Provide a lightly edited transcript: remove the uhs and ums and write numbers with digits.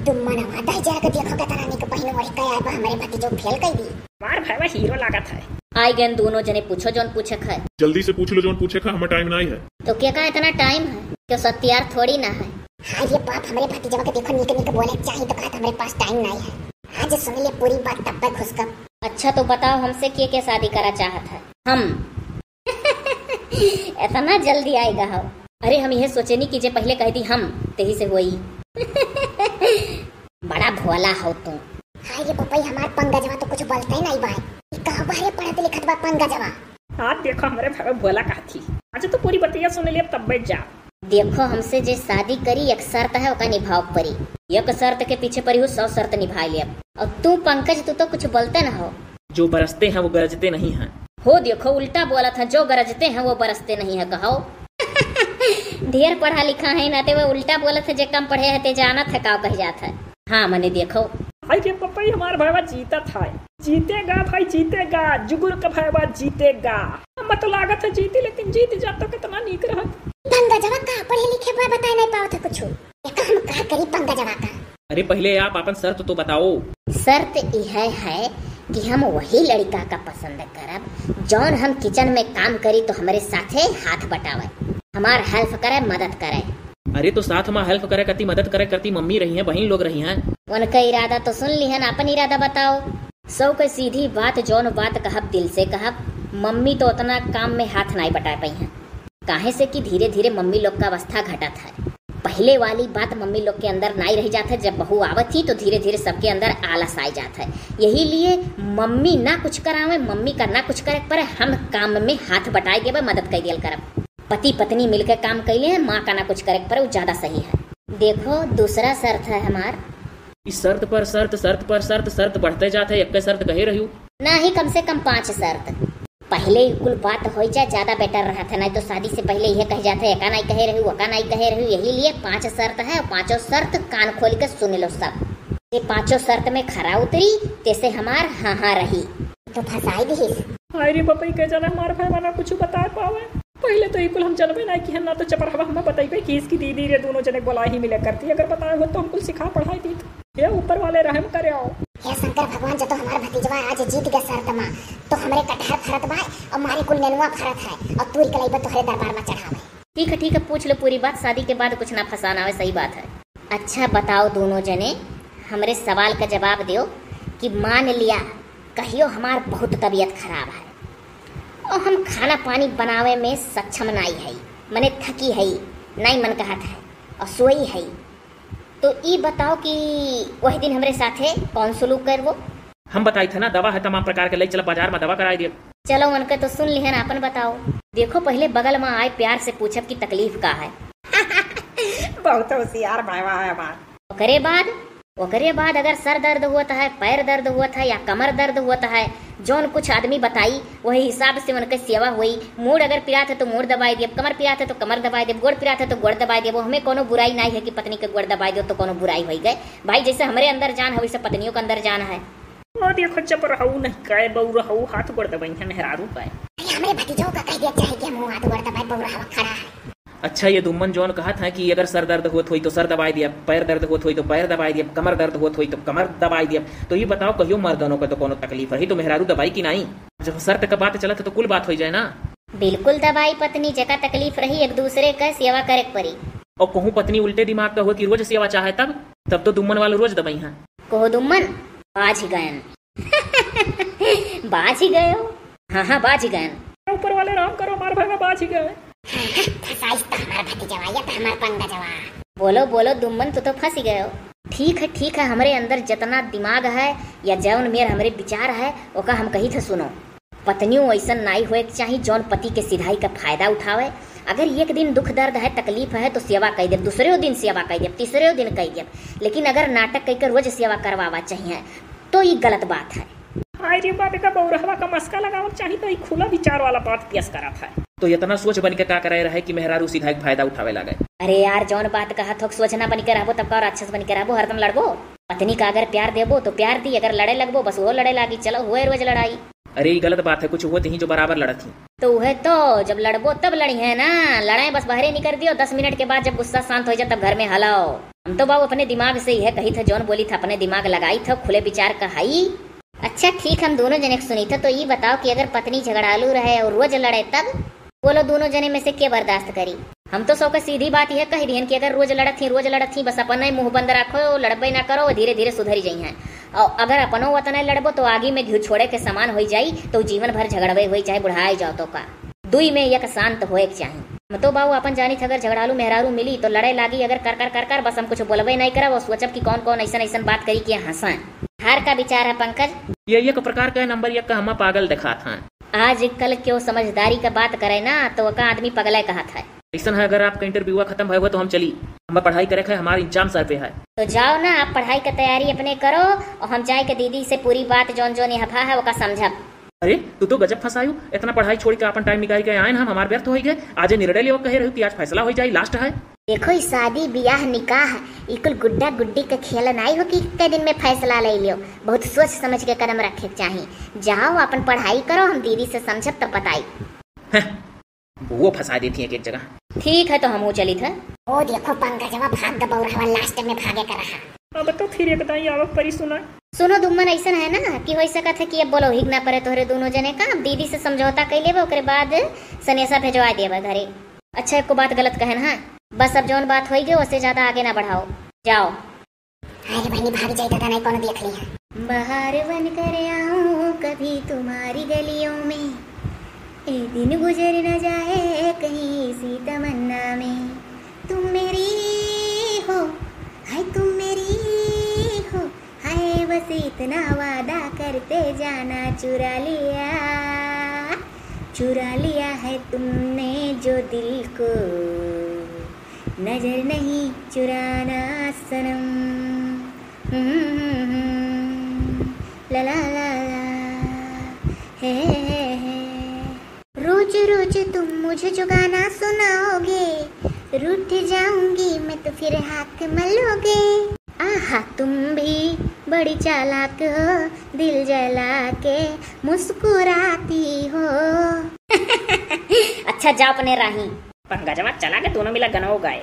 तुम मनवा दह जाकर देखो कतरानी के बहन वही कया बा हमारे भतीजो फेल कई दी। मार भाई हीरो लागत है। आई गए दोनों जने पूछो जौन पूछे है। जल्दी से पूछ लो जौन पूछे का, हमें टाइम नहीं है। तो क्या का इतना टाइम है, क्यों सत्यार थोड़ी ना है। हाँ ये बाप हमारे भतीजवा के देखो निक निक बोले चाहिए तो कहा हमारे पास टाइम नहीं है। आज सुन ले पूरी बात तब तक घुस कर। अच्छा तो बताओ हमसे के शादी करा चाहत है हम। इतना जल्दी आएगा हो। अरे हम यह सोचे नहीं कीजिए पहले कह दी हम तेही से हुई। बड़ा भोला हो तुम। हाँ ये पपई हमार पंगजवा तो कुछ बोलता ही नहीं भाई। कहाँ बाहर पढ़ते लिखत बा पंगजवा। हाँ देखो हमारे भाई भोला कहा थी। अच्छा तो पूरी बतिया सुन लिया तब बैठ जा। देखो हमसे जे शादी करी एक शर्त है ओका निभाव परी। एक शर्त के पीछे पड़ी हो 100 शर्त निभा लिया। और तू पंकज तू तो कुछ बोलते न हो। जो बरसते हैं वो गरजते नहीं हैं। हो देखो उल्टा बोला था, जो गरजते हैं वो बरसते नहीं है कहो। ढेर पढ़ा लिखा है ना ते वो उल्टा बोला था, जे कम पढ़े है ते जाना था का कह जाता है। हाँ मैंने देखो भाई के पपई हमारा भाईवा जीता था। जीतेगा भाई जीतेगा, जुगुल का भाईवा जीतेगा। मत तो लागत है जीती, लेकिन जीत जाता कितना नीक रहा। पंगजवा का पढ़े लिखे बा बता नहीं पाओ था कुछ। हम का करी पंगजवा का। अरे पहले आप अपन शर्त तो बताओ। शर्त यह है कि हम वही लड़का का पसंद करब जौन हम किचन में काम करी तो हमारे साथे हाथ बटावे, हमार हेल्प करे, मदद करे। अरे तो साथ में हेल्प करे करती, मदद करे करती मम्मी रही है, बहन लोग रही हैं। उनका इरादा तो सुन ली है ना, अपन इरादा बताओ। सौ के सीधी बात जौन बात कहब दिल से कहब। मम्मी तो उतना काम में हाथ नहीं बटा पाई हैं, काहे से कि धीरे धीरे मम्मी लोग का अवस्था घटत है। पहले वाली बात मम्मी लोग के अंदर नहीं रह जाता है। जब बहू आवत थी तो धीरे धीरे सबके अंदर आलस आ जाता है। यही लिए मम्मी ना कुछ करावे, मम्मी का ना कुछ करे पर हम काम में हाथ बटाए के मदद कर दिया करब। पति पत्नी मिलकर काम कैले हैं, माँ का ना कुछ करे पर वो ज्यादा सही है। देखो दूसरा शर्त है हमार। इस शर्त पर शर्त, शर्त पर शर्त, शर्त बढ़ते जाते है। एक शर्त कहे रही ना ही कम से कम 5 शर्त। पहले ही कुल बात हो जाए ज्यादा बेटर रहा था, नहीं तो शादी से पहले यह कह जाते एका नहीं कहे रही वका नहीं कहे रही। यही लिए 5 शर्त है और 5 शर्त कान खोल के सुन लो सब। ये 5 शर्त में खरा उतरी तैसे हमार हाँ रही तो फंसाई दी। अरे पपई के जना हमारे भाई ना कुछ बता पावे। पहले तो इकुल हम जनबे नहीं कि ना तो चपर हवा हमें बताई कि इसकी दीदी रे दोनों जने बोला ही मिले करती। अगर बताए हो तो हमको सिखा पढ़ाई दी। ये ऊपर वाले रहम करे आओ। हे शंकर भगवान जो तो हमारा भतीजवा आज जीत गया शर्त में तो हमरे कटहर फरत बा और मारे कुल नेनुआ फरत है और तू कलईबा तो हरे दरबार में चढ़ावे। ठीक है पूछ लो पूरी बात, शादी के बाद कुछ ना फसाना आवे। सही बात है। अच्छा बताओ दोनों जने हमरे सवाल का जवाब दो कि मान लिया कहियो हमार बहुत तबीयत खराब है और हम खाना पानी बनावे में सक्षम नहीं है, मने थकी है, नहीं मन कहत है और सोई है, तो ये बताओ कि वही दिन हमारे साथ है कौन सलूक कर वो। हम बताई थे ना दवा है तमाम प्रकार के, ले चलो बाजार में दवा कराई दिए। चलो उनका तो सुन लिहन, अपन बताओ। देखो पहले बगल में आए प्यार से पूछब कि तकलीफ का है। बहुत होशियार भाईवा है हमार। ओकरे बाद अगर सर दर्द हुआ है, पैर दर्द हुआ है या कमर दर्द हुआ है, जौन कुछ आदमी बताई वही हिसाब से उनके सेवा हुई। मूड अगर पिरात है तो मूड दबाई दिए, कमर पिरात है तो कमर दबाई दिए, गोड़ पिरात है तो गोड़ दबाई दिए। वो हमें कोनो बुराई नहीं है कि पत्नी के गोड़ दबाई दो तो कोनो बुराई हो गए। भाई जैसे हमारे अंदर जान है वैसे पत्नियों के अंदर जान है। वो देखो चप रहू नहीं कहे बहु रहू हाथ गोड़ दबाई है मेहरारू पे। हमारे भतीजों का कह दिया चाहे कि हम हाथ गोड़ दबाए बहु रहा खड़ा है। अच्छा ये दुम्मन जौन कहा था कि अगर सर दर्द होत हुई तो सर दबाई दिया, पैर दर्द होत हुई तो पैर दबाई दिया, कमर दर्द होत हुई तो कमर दबाई दिया। तो ये बताओ कहियो मर्दनों को तो कोनो तकलीफ रही तो मेहरारू दबाई की नहीं। जब शर्त का बात चला तो कुल बात हो जाए ना। बिल्कुल दबाई पत्नी जगह तकलीफ रही एक दूसरे का सेवा करे पड़ी। और कहूँ पत्नी उल्टे दिमाग का हो कि रोज सेवा चाहे तब तो दुम्मन वाले रोज दबाई है। कहो दुम्मन बाज ही गयन। बाज ही गए हो। हाँ बाज ही गयन। ऊपर वाले राम करो हमारे भाई में बाज ही गए। बोलो दुम्मन तू तो फंस गए हो। ठीक है हमारे अंदर जितना दिमाग है या जौन मेर हमारे विचार है ओका हम कही थे सुनो। पत्नियों ऐसा नहीं होए चाहिए जौन पति के सिधाई का फायदा उठावे। अगर एक दिन दुख दर्द है तकलीफ है तो सेवा कह दे, दूसरे दिन सेवा कह दे, तीसरे दिन कह दे। लेकिन अगर नाटक कहकर रोज सेवा करवावा चाहिए तो ये गलत बात है। अरे बाबे का बहुरहवा का मस्का लगाओ चाहिए तो खुला विचार वाला बात पेश करा था। तो इतना सोच बन के का करे रहे कि मेहरारू सीधा एक फायदा उठावे लगे। अरे यार जौन बात कहा थोक सोचना बन के रहबो तब का और अच्छे से बन के रहबो। हरदम लड़बो पत्नी का अगर प्यार देबो तो प्यार दी, अगर लड़े लगबो बस वो लड़े लागी। चलो हुए रोज लड़ाई। अरे ये गलत बात है, कुछ हुए ही जो बराबर लड़ा थी। तो वह तो जब लड़बो तब लड़ी है ना, लड़ाई बस बाहर ही नहीं कर दियो। 10 मिनट के बाद जब गुस्सा शांत हो जाए तब घर में हलाओ। हम तो बाबू अपने दिमाग से यह कही था, जौन बोली था अपने दिमाग लगाई था, खुले विचार कहाई। अच्छा ठीक, हम दोनों जने सुनी था। तो ये बताओ कि अगर पत्नी झगड़ालू रहे और रोज लड़े तब बोलो दोनों जने में से के बर्दाश्त करी? हम तो सौ का सीधी बात यह कह दिहन कि अगर रोज लड़त थी बस अपन मुंह बंद रखो, लड़बे ना करो, धीरे धीरे सुधरी जाइ हैं। और अगर अपनो वतन लड़बो तो आगे में घी छोड़े के समान हो जाई, तो जीवन भर झगड़बे हुई चाहे बुढ़ाई जाओ तो का दुई में एक शांत होए के चाहिए। हम तो बाबू अपन जानी अगर झगड़ालू मेहरारू मिली तो लड़े लागी, अगर कर बस हम कुछ बोलबे नहीं करा, वो सोचब कि कौन कौन ऐसा बात करी कि हंसा। हार का विचार है पंकज? ये एक प्रकार का नंबर एक का हम पागल दिखा था। आज कल क्यों समझदारी का बात करे ना तो का आदमी पगला कहा था। ऐसा है अगर आपका इंटरव्यू खत्म हुआ तो हम चली, हम पढ़ाई करे है, हमारा इंजाम सर पे है। तो जाओ ना, आप पढ़ाई की तैयारी अपने करो और हम जाए के दीदी से पूरी बात जौन जौन हफा है वो का समझब। अरे तू तो गजब फंसायू, इतना पढ़ाई छोड़ के अपन टाइम निकाल के आए हम, हमारे व्यर्थ हो गए। आज निर्णय ले कहे रहे कि आज फैसला हो जाए, लास्ट है। देखो इस शादी ब्याह निकाह इकुल गुड्डा गुड्डी के खेल नहीं हो कि कई दिन में फैसला ले लियो। बहुत सोच समझ के कदम रखे चाहिए। जाओ अपन पढ़ाई करो, हम दीदी से समझब तब बताई। वो फंसा देती है एक जगह। ठीक है तो हम चली था। ओ देखो पंकजवा भाग दबौ रहा, लास्ट में भागे कर रहा। अब तो फिर एक दाई आवक परी सुना। सुनो दुम्मन, ऐसा है ना कि हो सकत है कि अब बोलो हिग ना पड़े तोहरे दोनों जने का। अब दीदी से समझौता कर लेबे, ओकरे बाद सनेसा भेजवा देबे घरे। अच्छा एक को बात गलत कहन है, बस अब जौन बात होई गई उससे ज्यादा आगे ना बढ़ाओ। जाओ। अरे बहनी भाग जाए तो नहीं कौन देख लिया। बाहर बन कर आऊं कभी तुम्हारी गलियों में, एक दिन गुजर न जाए कहीं इसी तमन्ना में। तुम मेरी हो, हाय तुम मेरी हो, हाय बस इतना वादा करते जाना। चुरा लिया है तुमने जो दिल को, नजर नहीं चुराना सनम। ला ला ला है। रोज रोज तुम मुझे जो गाना सुनाओगे, रूठ जाऊंगी मैं तो फिर हाथ मलोगे। आहा तुम भी बड़ी चालाक हो, दिल जला के मुस्कुराती हो। अच्छा जा अपने राही। पंकजवा चला के दोनों मिला गनो गाए।